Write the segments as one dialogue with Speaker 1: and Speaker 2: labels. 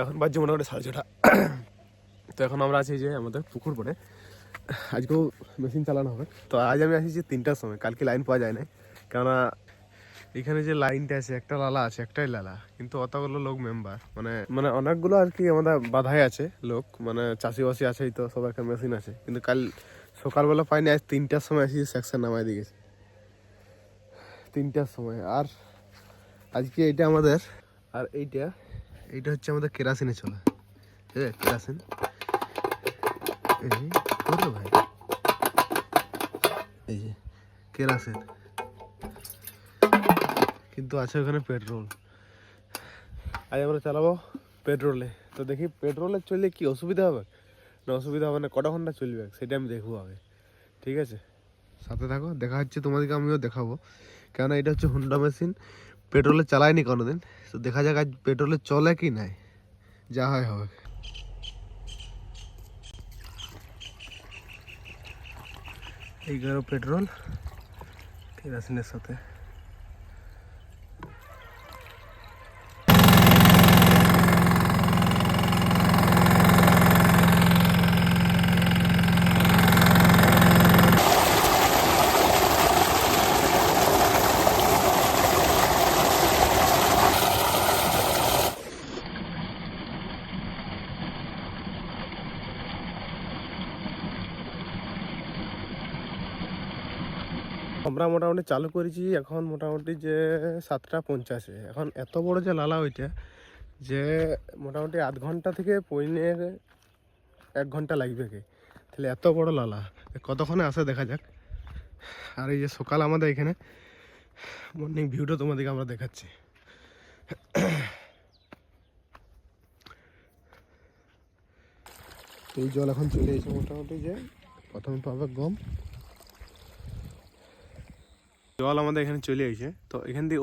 Speaker 1: এখন বাজছে মোটামুটি 6:30। তো এখন আমরা আছি যে আমাদের পুকুর পরে, আজকেও মেশিন চালানো হবে। তো আজ আমি আসছি 3টার সময়, কালকে লাইন পাওয়া যায় না, কেননা এখানে যে লাইনটা আছে একটা লালা আছে, একটাই লালা, কিন্তু অতগুলো লোক মেম্বার, মানে মানে অনেকগুলো আর কি আমাদের বাধাই আছে লোক, মানে চাষিবাসি আছেই, তো সবার একটা মেশিন আছে। কিন্তু কাল সকালবেলা পাইনি, আজ 3টার সময় আসি সেকশন নামাই দিয়ে গেছে 3টার সময়। আর আজকে এটা আমাদের, আর এইটা হচ্ছে আমাদের কেরাসিনে চলে, ঠিক আছে? কেরাসিন ভাই, এই যে কেরাসিন, কিন্তু আছে ওখানে পেট্রোল। আজ আমরা চালাবো পেট্রোলে। তো দেখি পেট্রোলে চললে কি অসুবিধা হবে না অসুবিধা হবে না, কটা ঘন্টা চলবে সেটা আমি দেখবো আগে, ঠিক আছে? সাথে থাকো, দেখা হচ্ছে তোমাদেরকে, আমিও দেখাবো। কেননা এটা হচ্ছে হুন্ডা মেশিন, পেট্রোলে চালায়নি কোনোদিন। তো দেখা যাক আজ পেট্রোলে চলে কি নাই, যা হয় হবে। এই গেল পেট্রোল কেরাসিনের সাথে। আমরা মোটামুটি চালু করেছি এখন মোটামুটি যে 7:50। এখন এত বড় যে লালা ওইটা, যে মোটামুটি আধ ঘন্টা থেকে পৌনে 1 ঘন্টা লাগবে কি, তাহলে এত বড় লালা কতক্ষণে আসে দেখা যাক। আর এই যে সকাল আমাদের এখানে মর্নিং ভিউটা তোমাদেরকে আমরা দেখাচ্ছি। এই জল এখন চলে এসেছে মোটামুটি, যে প্রথমে পাবে গম জল আমাদের এখানে চলে এসেছে। তো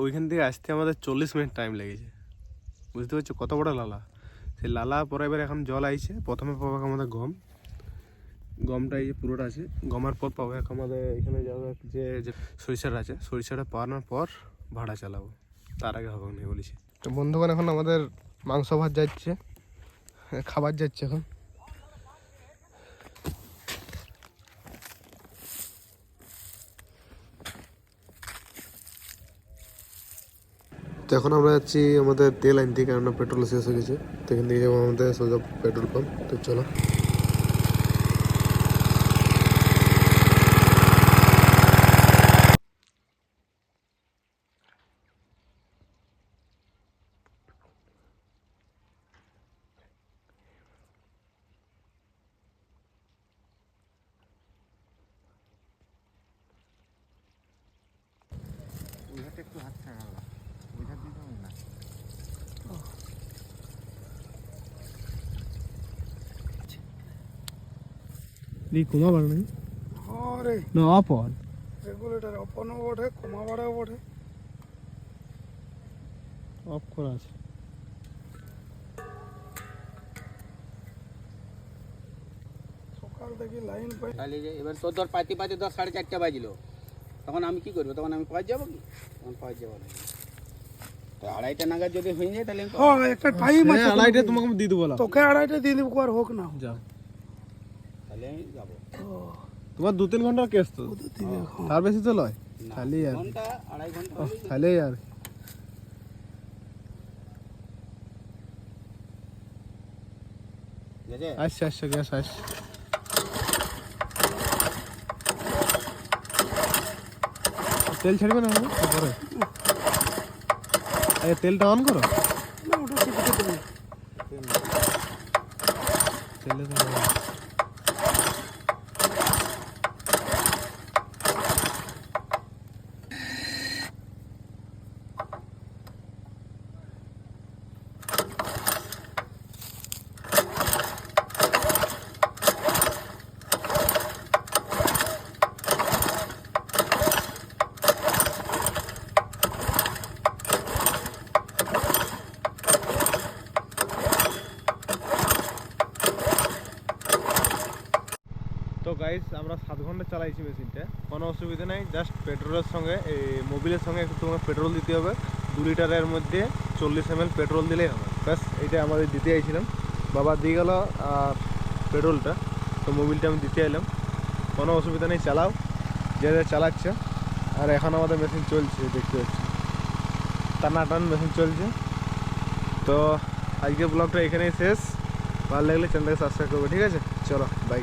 Speaker 1: ওইখান থেকে আসতে আমাদের 40 মিনিট টাইম লেগেছে, বুঝতে পারছো কত বড় লালা। সেই লালা পরে এবার এখন জল আইছে, প্রথমে পাবে আমাদের গমটা এই যে পুরোটা আছে, গমের পর পাবে আমাদের এখানে যাবে যে সরিষাটা আছে, সরিষাটা পাওয়ানোর পর ভাড়া চালাবো, তার আগে হবে না বলেছি। তো বন্ধুগণ এখন আমাদের মাংস ভাত যাচ্ছে, খাবার যাচ্ছে এখন। তো এখন আমরা যাচ্ছি আমাদের তেল আনতে, কেননা পেট্রোল শেষ হয়ে গেছে। তো এখান থেকে যাবো আমাদের সোজা পেট্রোল পাম্প। তো চলো।
Speaker 2: একটু হাত ছাড়া ওইটা দিতে হবে না।
Speaker 1: কমা বাড় নাই না অফ অন
Speaker 2: রেগুলেটর অন ওঠে, কমা বাড়া ওঠে,
Speaker 1: অফ করা আছে।
Speaker 2: সকাল থেকে লাইন পাই।
Speaker 3: তাহলে যে এবার তোর ধর পাইতে 4:30 বাজলো, তখন আমি কি করবো? তখন আমি পাওয়া যাবো কি? তখন পাওয়া যাবো না। তো 2:30 নাগাদ যদি হয়ে যায় তাহলে
Speaker 2: একটা টাইম আছে,
Speaker 1: 2:30 তোমাকে দিয়ে দেবো,
Speaker 2: তোকে 2:30 দিয়ে দেবো, আর হোক না
Speaker 1: যাও,
Speaker 3: তাহলে আমি যাবো।
Speaker 1: তোমার 2-3 ঘন্টার কেস তো, তার বেশি তো লয়।
Speaker 3: না,
Speaker 1: খালি আর
Speaker 3: ঘন্টা 2.5 ঘন্টা হলেই যাবো।
Speaker 1: খালি আর
Speaker 3: ঠিক আছে?
Speaker 1: আচ্ছা গ্যাস আস। তেল ছাড়বে না পরে, আগে তেলটা অন করো।
Speaker 2: না, ওটা শিখতে দেবে।
Speaker 1: তেলে তো তো গাইস আমরা 7 ঘন্টা চালাইছি মেশিনটা, কোনো অসুবিধা নাই। জাস্ট পেট্রোলের সঙ্গে এই মোবিলের সঙ্গে একটু তোমার পেট্রোল দিতে হবে, 2 লিটারের মধ্যে 40 ml পেট্রোল দিলেই হবে। ব্যাস এইটা আমাদের দিতে আইছিলাম, বাবা দিয়ে গেল পেট্রোলটা, তো মোবিলটা আমি দিতে এলাম। কোনো অসুবিধা নেই, চালাও, যে যে চালাচ্ছে। আর এখন আমাদের মেশিন চলছে, দেখতে পাচ্ছি টানাটান মেশিন চলছে। তো আজকে ব্লগটা এখানেই শেষ। ভালো লাগলে চ্যানেলটাকে সাবস্ক্রাইব করবে, ঠিক আছে? চলো বাই।